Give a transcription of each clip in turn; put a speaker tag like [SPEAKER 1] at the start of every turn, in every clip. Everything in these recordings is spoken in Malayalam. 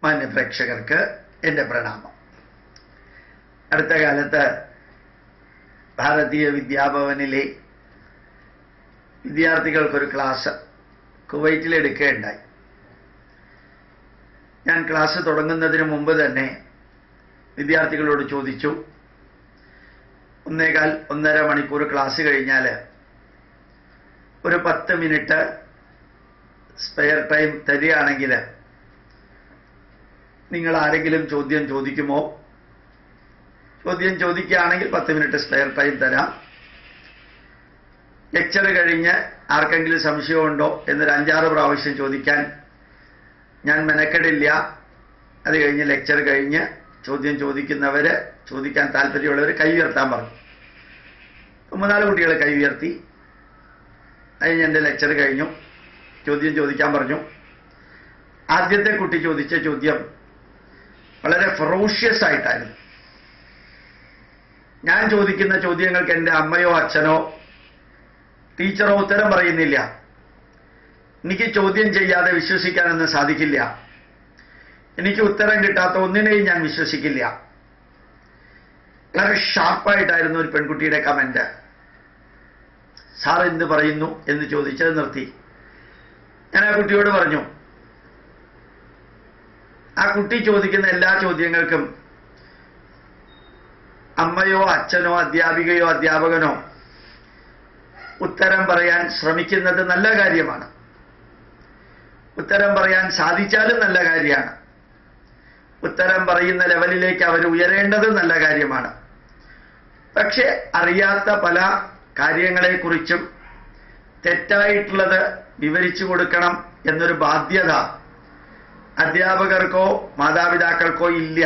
[SPEAKER 1] മാന്യപ്രേക്ഷകർക്ക് എൻ്റെ പ്രണാമം. അടുത്ത കാലത്ത് ഭാരതീയ വിദ്യാഭവനിലെ വിദ്യാർത്ഥികൾക്കൊരു ക്ലാസ് കുവൈറ്റിൽ എടുക്കുകയുണ്ടായി. ഞാൻ ക്ലാസ് തുടങ്ങുന്നതിന് മുമ്പ് തന്നെ വിദ്യാർത്ഥികളോട് ചോദിച്ചു, 1.25 മണിക്കൂർ ക്ലാസ് കഴിഞ്ഞാൽ ഒരു 10 മിനിറ്റ് സ്പെയർ ടൈം തരികയാണെങ്കിൽ നിങ്ങൾ ആരെങ്കിലും ചോദ്യം ചോദിക്കുമോ? ചോദ്യം ചോദിക്കുകയാണെങ്കിൽ 10 മിനിറ്റ് സ്പെയർ ടൈം തരാം. ലെക്ചർ കഴിഞ്ഞ് ആർക്കെങ്കിലും സംശയമുണ്ടോ എന്നൊരു 5-6 പ്രാവശ്യം ചോദിക്കാൻ ഞാൻ മെനക്കെടില്ല. അത് കഴിഞ്ഞ് ലെക്ചർ കഴിഞ്ഞ് ചോദ്യം ചോദിക്കുന്നവർ, ചോദിക്കാൻ താല്പര്യമുള്ളവർ കൈ ഉയർത്താൻ പറഞ്ഞു. 3-4 കുട്ടികൾ കൈ ഉയർത്തി. അതിന് എൻ്റെ ലെക്ചർ കഴിഞ്ഞു. ചോദ്യം ചോദിക്കാൻ പറഞ്ഞു. ആദ്യത്തെ കുട്ടി ചോദിച്ച ചോദ്യം വളരെ ഫെറോഷ്യസ് ആയിട്ടായിരുന്നു. ഞാൻ ചോദിക്കുന്ന ചോദ്യങ്ങൾക്ക് എൻ്റെ അമ്മയോ അച്ഛനോ ടീച്ചറോ ഉത്തരം പറയുന്നില്ല. എനിക്ക് ചോദ്യം ചെയ്യാതെ വിശ്വസിക്കാനൊന്നും സാധിക്കില്ല. എനിക്ക് ഉത്തരം കിട്ടാത്ത ഒന്നിനെയും ഞാൻ വിശ്വസിക്കില്ല. വളരെ ഷാർപ്പായിട്ടായിരുന്നു ഒരു പെൺകുട്ടിയുടെ കമന്റ്. സാർ എന്ത് പറയുന്നു എന്ന് ചോദിച്ചത് നിർത്തി. ഞാൻ ആ കുട്ടിയോട് പറഞ്ഞു, ആ കുട്ടി ചോദിക്കുന്ന എല്ലാ ചോദ്യങ്ങൾക്കും അമ്മയോ അച്ഛനോ അധ്യാപികയോ അധ്യാപകനോ ഉത്തരം പറയാൻ ശ്രമിക്കുന്നത് നല്ല കാര്യമാണ്. ഉത്തരം പറയാൻ സാധിച്ചാലും നല്ല കാര്യമാണ്. ഉത്തരം പറയുന്ന ലെവലിലേക്ക് അവർ ഉയരേണ്ടത് നല്ല കാര്യമാണ്. പക്ഷെ അറിയാത്ത പല കാര്യങ്ങളെക്കുറിച്ചും തെറ്റായിട്ടുള്ളത് വിവരിച്ചു കൊടുക്കണം എന്നൊരു ബാധ്യത അധ്യാപകർക്കോ മാതാപിതാക്കൾക്കോ ഇല്ല.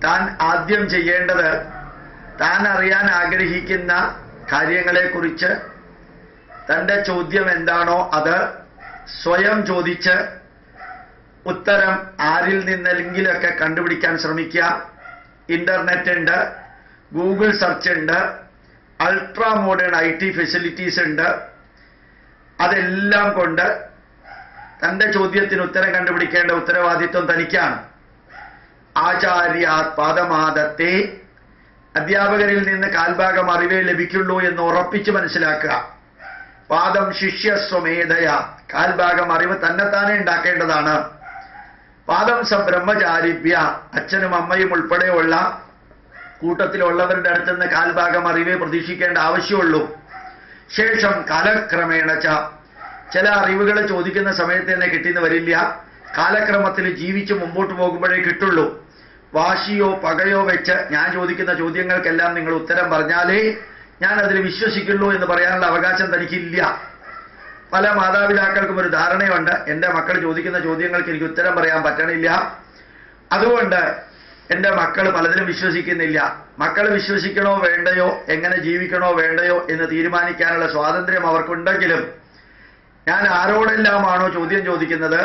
[SPEAKER 1] താൻ ആദ്യം ചെയ്യേണ്ടത് താൻ അറിയാൻ ആഗ്രഹിക്കുന്ന കാര്യങ്ങളെക്കുറിച്ച് തൻ്റെ ചോദ്യം എന്താണോ അത് സ്വയം ചോദിച്ച് ഉത്തരം ആരിൽ നിന്നെങ്കിലൊക്കെ കണ്ടുപിടിക്കാൻ ശ്രമിക്കുക. ഇന്റർനെറ്റ് ഉണ്ട്, ഗൂഗിൾ സെർച്ച് ഉണ്ട്, അൾട്രാ മോഡേൺ IT ഫെസിലിറ്റീസ് ഉണ്ട്. അതെല്ലാം കൊണ്ട് തൻ്റെ ചോദ്യത്തിന് ഉത്തരം കണ്ടുപിടിക്കേണ്ട ഉത്തരവാദിത്വം തനിക്കാണ്. ആചാര്യാത് പാദമാദത്തെ, അധ്യാപകരിൽ നിന്ന് കാൽഭാഗം അറിവേ ലഭിക്കുള്ളൂ എന്ന് ഉറപ്പിച്ച് മനസ്സിലാക്കുക. പാദം ശിഷ്യസ്വമേധയ, കാൽഭാഗം അറിവ് തന്നെത്താനെ ഉണ്ടാക്കേണ്ടതാണ്. പാദം സബ്രഹ്മചാരിഭ്യ, അച്ഛനും അമ്മയും ഉൾപ്പെടെയുള്ള കൂട്ടത്തിലുള്ളവരുടെ അടുത്തുനിന്ന് കാൽഭാഗം അറിവേ പ്രതീക്ഷിക്കേണ്ട ആവശ്യമുള്ളൂ. ശേഷം കാലക്രമേണ ചില അറിവുകൾ ചോദിക്കുന്ന സമയത്ത് തന്നെ കിട്ടിയെന്ന് വരില്ല. കാലക്രമത്തിൽ ജീവിച്ച് മുമ്പോട്ട് പോകുമ്പോഴേ കിട്ടുള്ളൂ. വാശിയോ പകയോ വെച്ച് ഞാൻ ചോദിക്കുന്ന ചോദ്യങ്ങൾക്കെല്ലാം നിങ്ങൾ ഉത്തരം പറഞ്ഞാലേ ഞാൻ അതിൽ വിശ്വസിക്കുള്ളൂ എന്ന് പറയാനുള്ള അവകാശം തനിക്കില്ല. പല മാതാപിതാക്കൾക്കും ഒരു ധാരണയുണ്ട്, എൻ്റെ മക്കൾ ചോദിക്കുന്ന ചോദ്യങ്ങൾക്ക് എനിക്ക് ഉത്തരം പറയാൻ പറ്റണില്ല, അതുകൊണ്ട് എൻ്റെ മക്കൾ പലതിലും വിശ്വസിക്കുന്നില്ല. മക്കൾ വിശ്വസിക്കണോ വേണ്ടയോ, എങ്ങനെ ജീവിക്കണോ വേണ്ടയോ എന്ന് തീരുമാനിക്കാനുള്ള സ്വാതന്ത്ര്യം അവർക്കുണ്ടെങ്കിലും ഞാൻ ആരോടെല്ലാമാണോ ചോദ്യം ചോദിക്കുന്നത്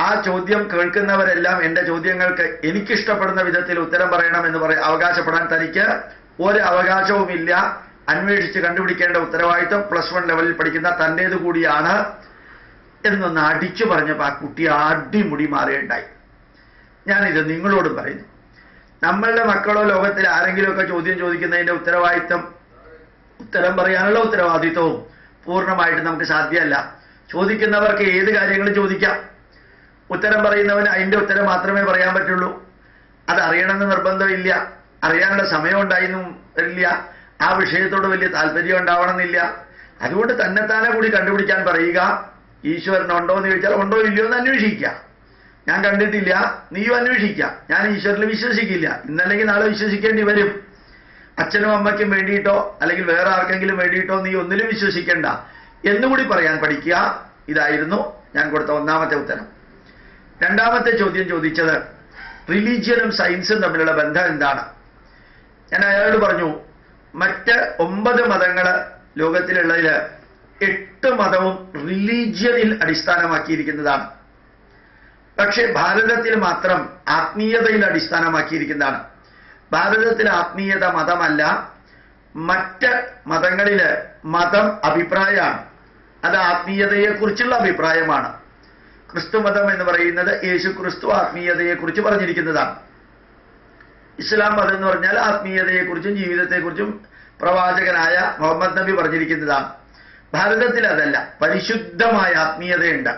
[SPEAKER 1] ആ ചോദ്യം കേൾക്കുന്നവരെല്ലാം എൻ്റെ ചോദ്യങ്ങൾക്ക് എനിക്കിഷ്ടപ്പെടുന്ന വിധത്തിൽ ഉത്തരം പറയണമെന്ന് അവകാശപ്പെടാൻ തനിക്ക് ഒരു അവകാശവുമില്ല. അന്വേഷിച്ച് കണ്ടുപിടിക്കേണ്ട ഉത്തരവാദിത്വം +1 ലെവലിൽ പഠിക്കുന്ന തൻ്റേത് കൂടിയാണ് എന്നൊന്ന് അടിച്ചു പറഞ്ഞപ്പോൾ ആ കുട്ടി അടിമുടി മാറുകയുണ്ടായി. ഞാനിത് നിങ്ങളോടും പറയുന്നു. നമ്മളുടെ മക്കളോ ലോകത്തിൽ ആരെങ്കിലുമൊക്കെ ചോദ്യം ചോദിക്കുന്നതിൻ്റെ ഉത്തരം പറയാനുള്ള ഉത്തരവാദിത്വവും പൂർണ്ണമായിട്ട് നമുക്ക് സാധ്യമല്ല. ചോദിക്കുന്നവർക്ക് ഏത് കാര്യങ്ങളും ചോദിക്കാം. ഉത്തരം പറയുന്നവന് അതിൻ്റെ ഉത്തരം മാത്രമേ പറയാൻ പറ്റുള്ളൂ. അത് അറിയണമെന്ന് നിർബന്ധമില്ല. അറിയാനുള്ള സമയം ഉണ്ടായിരുന്നു വരില്ല. ആ വിഷയത്തോട് വലിയ താല്പര്യം ഉണ്ടാവണമെന്നില്ല. അതുകൊണ്ട് തന്നെത്താനെ കൂടി കണ്ടുപിടിക്കാൻ പറയുക. ഈശ്വരനുണ്ടോ എന്ന് ചോദിച്ചാൽ ഉണ്ടോ ഇല്ലയോ എന്ന് അന്വേഷിക്കുക. ഞാൻ കണ്ടിട്ടില്ല, നീയും അന്വേഷിക്കുക. ഞാൻ ഈശ്വരനിൽ വിശ്വസിക്കില്ല, ഇന്നല്ലെങ്കിൽ നാളെ വിശ്വസിക്കേണ്ടി വരും. അച്ഛനും അമ്മയ്ക്കും വേണ്ടിയിട്ടോ അല്ലെങ്കിൽ വേറെ ആർക്കെങ്കിലും വേണ്ടിയിട്ടോ നീ ഒന്നിലും വിശ്വസിക്കേണ്ട എന്നുകൂടി പറയാൻ പഠിക്കുക. ഇതായിരുന്നു ഞാൻ കൊടുത്ത ഒന്നാമത്തെ ഉത്തരം. രണ്ടാമത്തെ ചോദ്യം ചോദിച്ചത് റിലീജിയനും സയൻസും തമ്മിലുള്ള ബന്ധം എന്താണ്? ഞാൻ അയാളോട് പറഞ്ഞു, മറ്റ് 9 മതങ്ങൾ ലോകത്തിലുള്ളതിൽ 8 മതവും റിലീജിയനിൽ അടിസ്ഥാനമാക്കിയിരിക്കുന്നതാണ്. പക്ഷെ ഭാരതത്തിൽ മാത്രം ആത്മീയതയിൽ അടിസ്ഥാനമാക്കിയിരിക്കുന്നതാണ്. ഭാരതത്തിൽ ആത്മീയത മതമല്ല, മറ്റ് മതങ്ങളിൽ മതം അഭിപ്രായമാണ്. അത് ആത്മീയതയെക്കുറിച്ചുള്ള അഭിപ്രായമാണ്. ക്രിസ്തുമതം എന്ന് പറയുന്നത് യേശു ക്രിസ്തു ആത്മീയതയെക്കുറിച്ച് പറഞ്ഞിരിക്കുന്നതാണ്. ഇസ്ലാം മതം എന്ന് പറഞ്ഞാൽ ആത്മീയതയെക്കുറിച്ചും ജീവിതത്തെക്കുറിച്ചും പ്രവാചകനായ മുഹമ്മദ് നബി പറഞ്ഞിരിക്കുന്നതാണ്. ഭാരതത്തിൽ അതല്ല, പരിശുദ്ധമായ ആത്മീയതയുണ്ട്,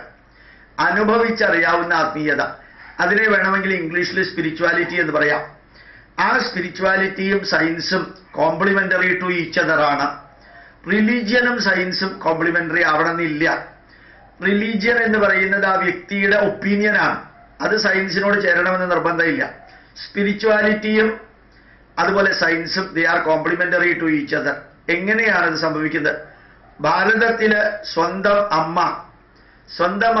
[SPEAKER 1] അനുഭവിച്ചറിയാവുന്ന ആത്മീയത. അതിനെ വേണമെങ്കിൽ ഇംഗ്ലീഷിൽ സ്പിരിച്വാലിറ്റി എന്ന് പറയാം. ആ സ്പിരിച്വാലിറ്റിയും സയൻസും കോംപ്ലിമെന്ററി ടു ഈച്ച് അതറാണ്. റിലീജിയനും സയൻസും കോംപ്ലിമെന്ററി ആവണമെന്നില്ല. റിലീജിയൻ എന്ന് പറയുന്നത് ആ വ്യക്തിയുടെ ഒപ്പീനിയനാണ്, അത് സയൻസിനോട് ചേരണമെന്ന് നിർബന്ധമില്ല. സ്പിരിച്വാലിറ്റിയും അതുപോലെ സയൻസും they are complementary to each other. എങ്ങനെയാണ് ഇത് സംഭവിക്കുന്നത്? ഭാരതത്തില് സ്വന്തം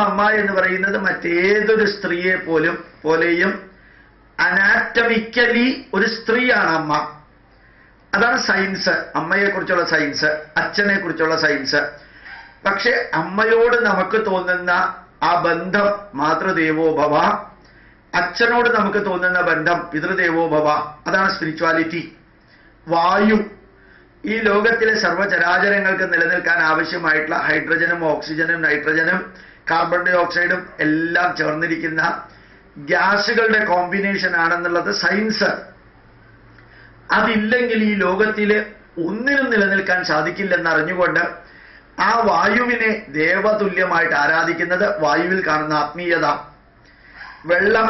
[SPEAKER 1] അമ്മ എന്ന് പറയുന്നത് മറ്റേതൊരു സ്ത്രീയെ പോലെയും അനാറ്റമിക്കലി ഒരു സ്ത്രീയാണ് അമ്മ. അതാണ് സയൻസ്, അമ്മയെക്കുറിച്ചുള്ള സയൻസ്, അച്ഛനെ കുറിച്ചുള്ള സയൻസ്. പക്ഷെ അമ്മയോട് നമുക്ക് തോന്നുന്ന ആ ബന്ധം മാതൃദേവോ ഭവ, അച്ഛനോട് നമുക്ക് തോന്നുന്ന ബന്ധം പിതൃദേവോ ഭവ, അതാണ് സ്പിരിച്വാലിറ്റി. വായു, ഈ ലോകത്തിലെ സർവ്വചരാചരങ്ങൾക്ക് നിലനിൽക്കാൻ ആവശ്യമായിട്ടുള്ള ഹൈഡ്രജനും ഓക്സിജനും നൈട്രജനും കാർബൺ ഡൈ ഓക്സൈഡും എല്ലാം ചേർന്നിരിക്കുന്ന ഗ്യാസുകളുടെ കോമ്പിനേഷൻ ആണെന്നുള്ളത് സയൻസ്. അതില്ലെങ്കിൽ ഈ ലോകത്തില് ഒന്നിനും നിലനിൽക്കാൻ സാധിക്കില്ലെന്ന് അറിഞ്ഞുകൊണ്ട് ആ വായുവിനെ ദേവതുല്യമായിട്ട് ആരാധിക്കുന്നത് വായുവിൽ കാണുന്ന ആത്മീയത. വെള്ളം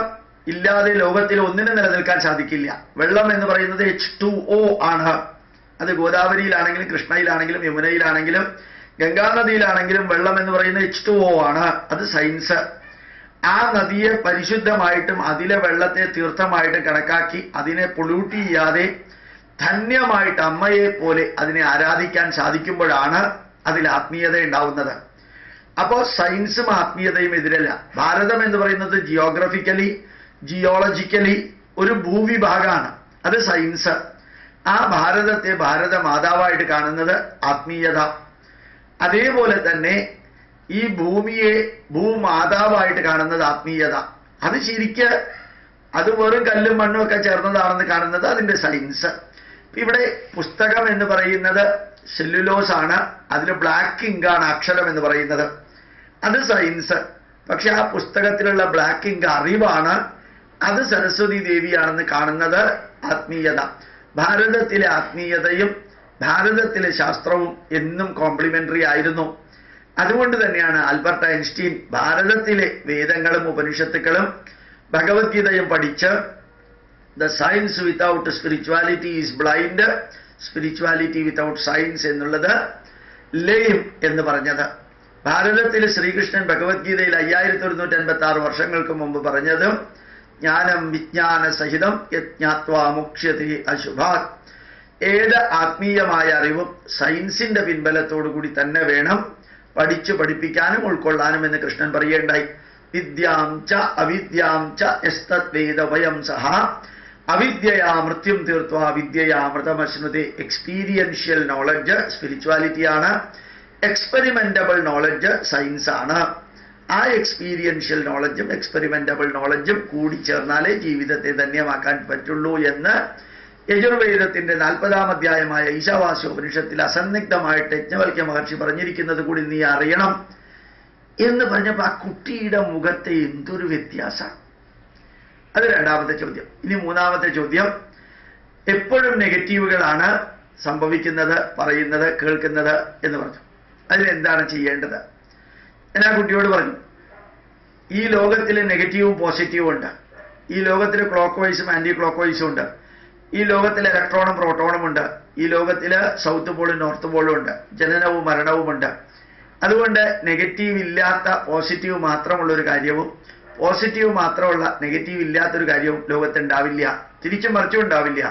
[SPEAKER 1] ഇല്ലാതെ ലോകത്തിൽ ഒന്നിനും നിലനിൽക്കാൻ സാധിക്കില്ല. വെള്ളം എന്ന് പറയുന്നത് H2O ആണ്. അത് ഗോദാവരിയിലാണെങ്കിലും കൃഷ്ണയിലാണെങ്കിലും യമുനയിലാണെങ്കിലും ഗംഗാനദിയിലാണെങ്കിലും വെള്ളം എന്ന് പറയുന്നത് H2O ആണ്. അത് സയൻസ്. ആ നദിയെ പരിശുദ്ധമായിട്ടും അതിലെ വെള്ളത്തെ തീർത്ഥമായിട്ടും കണക്കാക്കി അതിനെ പൊള്യൂട്ട് ചെയ്യാതെ ധന്യമായിട്ട് അമ്മയെ പോലെ അതിനെ ആരാധിക്കാൻ സാധിക്കുമ്പോഴാണ് അതിൽ ആത്മീയത ഉണ്ടാവുന്നത്. അപ്പോൾ സയൻസും ആത്മീയതയും എതിരല്ല. ഭാരതം എന്ന് പറയുന്നത് ജിയോളജിക്കലി ഒരു ഭൂവിഭാഗമാണ്, അത് സയൻസ്. ആ ഭാരതത്തെ ഭാരത മാതാവായിട്ട് കാണുന്നത് ആത്മീയത. അതേപോലെ തന്നെ ഈ ഭൂമിയെ ഭൂമാതാവായിട്ട് കാണുന്നത് ആത്മീയത. അത് ശരിക്ക് അത് വെറും കല്ലും മണ്ണും ഒക്കെ ചേർന്നതാണെന്ന് കാണുന്നത് അതിൻ്റെ സയൻസ്. ഇവിടെ പുസ്തകം എന്ന് പറയുന്നത് സെല്ലുലോസ് ആണ്, അതിൽ ബ്ലാക്ക് ഇങ്കാണ് അക്ഷരം എന്ന് പറയുന്നത്, അത് സയൻസ്. പക്ഷെ ആ പുസ്തകത്തിലുള്ള ബ്ലാക്ക് ഇങ്ക് അറിവാണ്, അത് സരസ്വതി ദേവിയാണെന്ന് കാണുന്നത് ആത്മീയത. ഭാരതത്തിലെ ആത്മീയതയും ഭാരതത്തിലെ ശാസ്ത്രവും എന്നും കോംപ്ലിമെന്ററി ആയിരുന്നു. അതുകൊണ്ട് തന്നെയാണ് ആൽബർട്ട് ഐൻസ്റ്റീൻ ഭാരതത്തിലെ വേദങ്ങളും ഉപനിഷത്തുക്കളും ഭഗവത്ഗീതയും പഠിച്ച് the science without spirituality is blind, spirituality without science എന്നുള്ളത് ലെയിം എന്ന് പറഞ്ഞത്. ഭാരതത്തിൽ ശ്രീകൃഷ്ണൻ ഭഗവത്ഗീതയിൽ 5156 വർഷങ്ങൾക്ക് മുമ്പ് പറഞ്ഞത് ജ്ഞാനം വിജ്ഞാന സഹിതം യജ്ഞാത്വാ മുക്ഷ്യത്തെ അശുഭാത്. ഏത് ആത്മീയമായ അറിവും സയൻസിന്റെ പിൻബലത്തോടു കൂടി തന്നെ വേണം പഠിപ്പിക്കാനും ഉൾക്കൊള്ളാനും എന്ന് കൃഷ്ണൻ പറയേണ്ടായി. വിദ്യാം ച അവിദ്യാം ച യസ്തദ്വേദവയം സഹ അവിദ്യയാ മൃത്യും തീർത്വാ വിദ്യയാ മൃതമശ്നുതേ. എക്സ്പീരിയൻഷ്യൽ നോളജ് സ്പിരിച്വാലിറ്റിയാണ്, എക്സ്പെരിമെന്റബിൾ നോളജ് സയൻസ് ആണ്. ആ എക്സ്പീരിയൻഷ്യൽ നോളജും എക്സ്പെരിമെന്റബിൾ നോളജും കൂടി ചേർന്നാലേ ജീവിതത്തെ ധന്യമാക്കാൻ പറ്റുള്ളൂ എന്ന് യജുർവേദത്തിന്റെ 40-ാം അധ്യായമായ ഈശാവാസ്യോപനിഷത്തിൽ അസന്നിഗ്ധമായിട്ട് യജ്ഞവൽക്യ മഹർഷി പറഞ്ഞിരിക്കുന്നത് കൂടി നീ അറിയണം എന്ന് പറഞ്ഞപ്പോൾ ആ കുട്ടിയുടെ മുഖത്തെ എന്തൊരു വ്യത്യാസമാണ്. അത് രണ്ടാമത്തെ ചോദ്യം. ഇനി മൂന്നാമത്തെ ചോദ്യം, എപ്പോഴും നെഗറ്റീവുകളാണ് സംഭവിക്കുന്നത്, പറയുന്നത്, കേൾക്കുന്നത് എന്ന് പറഞ്ഞു. അതിലെന്താണ് ചെയ്യേണ്ടത്? ഞാൻ ആ കുട്ടിയോട് പറഞ്ഞു, ഈ ലോകത്തിൽ നെഗറ്റീവും പോസിറ്റീവും ഉണ്ട്. ഈ ലോകത്തിൽ ക്ലോക്ക് വൈസും ആന്റി ക്ലോക്ക് വൈസും ഉണ്ട്. ഈ ലോകത്തിൽ ഇലക്ട്രോണും പ്രോട്ടോണും ഉണ്ട്. ഈ ലോകത്തിൽ സൗത്ത് പോളും നോർത്ത് പോളും ഉണ്ട്. ജനനവും മരണവുമുണ്ട്. അതുകൊണ്ട് നെഗറ്റീവ് ഇല്ലാത്ത പോസിറ്റീവ് മാത്രമുള്ള ഒരു കാര്യവും പോസിറ്റീവ് മാത്രമുള്ള നെഗറ്റീവ് ഇല്ലാത്തൊരു കാര്യവും ലോകത്തുണ്ടാവില്ല, തിരിച്ചും മറിച്ചും ഉണ്ടാവില്ല.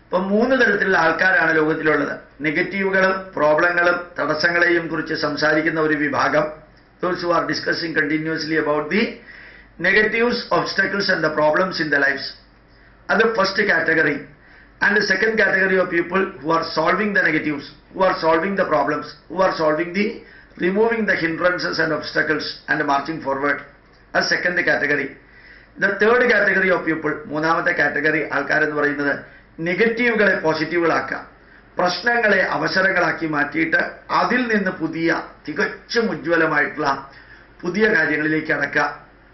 [SPEAKER 1] ഇപ്പം 3 തരത്തിലുള്ള ആൾക്കാരാണ് ലോകത്തിലുള്ളത്. നെഗറ്റീവുകളും പ്രോബ്ലങ്ങളും തടസ്സങ്ങളെയും കുറിച്ച് സംസാരിക്കുന്ന ഒരു വിഭാഗം, those who are discussing continuously about the negatives, obstacles and the problems in their lives. That's the first category. And the second category of people who are solving the negatives, who are solving the problems, who are removing the hindrances and obstacles and marching forward. That's second category. The third category of people, മൂന്നാമത്തെ കാറ്റഗറി ആൾക്കാരെന്ന് പറയുന്നത് നെഗറ്റീവുകളെ പോസിറ്റീവുകളാക്കുക, പ്രശ്നങ്ങളെ അവസരങ്ങളാക്കി മാറ്റിയിട്ട് അതിൽ നിന്ന് പുതിയ തികച്ചും ഉജ്ജ്വലമായിട്ടുള്ള പുതിയ കാര്യങ്ങളിലേക്ക് അടക്കുക.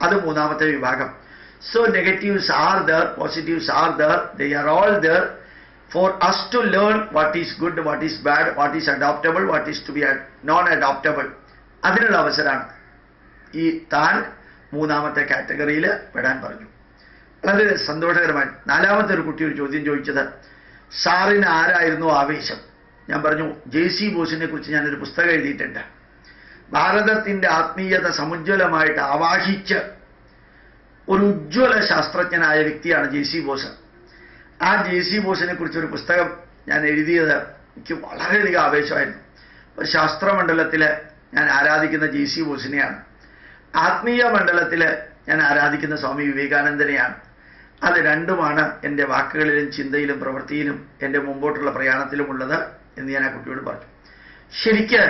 [SPEAKER 1] അത് മൂന്നാമത്തെ വിഭാഗം. So negatives are there, positives are there, they are all there for us to learn what is good, what is bad, what is adoptable, what is to be non adoptable. അതിനുള്ള അവസരമാണ് ഈ താൻ മൂന്നാമത്തെ കാറ്റഗറിയിൽ പെടാൻ പറഞ്ഞു. വളരെ സന്തോഷകരമായി നാലാമത്തെ ഒരു കുട്ടി ഒരു ചോദ്യം ചോദിച്ചത്, സാറിന് ആരായിരുന്നു ആവേശം? ഞാൻ പറഞ്ഞു, JC ബോസിനെ കുറിച്ച് ഞാനൊരു പുസ്തകം എഴുതിയിട്ടുണ്ട്. ഭാരതത്തിൻ്റെ ആത്മീയത സമുജ്വലമായിട്ട് ആവാഹിച്ച് ഒരു ഉജ്ജ്വല ശാസ്ത്രജ്ഞനായ വ്യക്തിയാണ് JC ബോസ്. ആ JC ബോസിനെ കുറിച്ചൊരു പുസ്തകം ഞാൻ എഴുതിയത് എനിക്ക് വളരെയധികം ആവേശമായിരുന്നു. ഒരു ശാസ്ത്രമണ്ഡലത്തിൽ ഞാൻ ആരാധിക്കുന്ന JC ബോസിനെയാണ്, ആത്മീയ മണ്ഡലത്തിൽ ഞാൻ ആരാധിക്കുന്ന സ്വാമി വിവേകാനന്ദനെയാണ്. അത് രണ്ടുമാണ് എൻ്റെ വാക്കുകളിലും ചിന്തയിലും പ്രവൃത്തിയിലും എൻ്റെ മുമ്പോട്ടുള്ള പ്രയാണത്തിലുമുള്ളത് എന്ന് ഞാൻ ആ കുട്ടിയോട് പറഞ്ഞു. ശരിക്ക്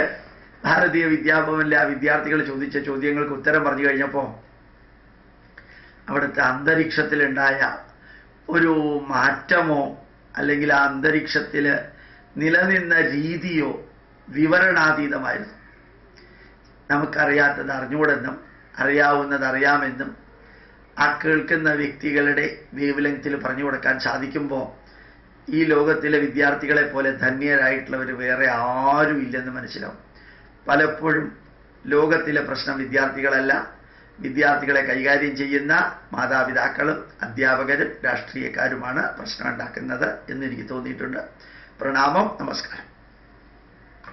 [SPEAKER 1] ഭാരതീയ വിദ്യാഭവനിലെ ആ വിദ്യാർത്ഥികൾ ചോദിച്ച ചോദ്യങ്ങൾക്ക് ഉത്തരം പറഞ്ഞു കഴിഞ്ഞപ്പോൾ അവിടുത്തെ അന്തരീക്ഷത്തിലുണ്ടായ ഒരു മാറ്റമോ അല്ലെങ്കിൽ ആ അന്തരീക്ഷത്തിൽ നിലനിന്ന രീതിയോ വിവരണാതീതമായിരുന്നു. നമുക്കറിയാത്തത് അറിഞ്ഞുകൂടെന്നും അറിയാവുന്നത് അറിയാമെന്നും ആ കേൾക്കുന്ന വ്യക്തികളുടെ വേവ് ലെങ്ത്തിൽ പറഞ്ഞു കൊടുക്കാൻ സാധിക്കുമ്പോൾ ഈ ലോകത്തിലെ വിദ്യാർത്ഥികളെ പോലെ ധന്യരായിട്ടുള്ളവർ വേറെ ആരും ഇല്ലെന്ന് മനസ്സിലാവും. പലപ്പോഴും ലോകത്തിലെ പ്രശ്നം വിദ്യാർത്ഥികളല്ല, വിദ്യാർത്ഥികളെ കൈകാര്യം ചെയ്യുന്ന മാതാപിതാക്കളും അധ്യാപകരും രാഷ്ട്രീയക്കാരുമാണ് പ്രശ്നം ഉണ്ടാക്കുന്നത് എന്ന് എനിക്ക് തോന്നിയിട്ടുണ്ട്. പ്രണാമം, നമസ്കാരം.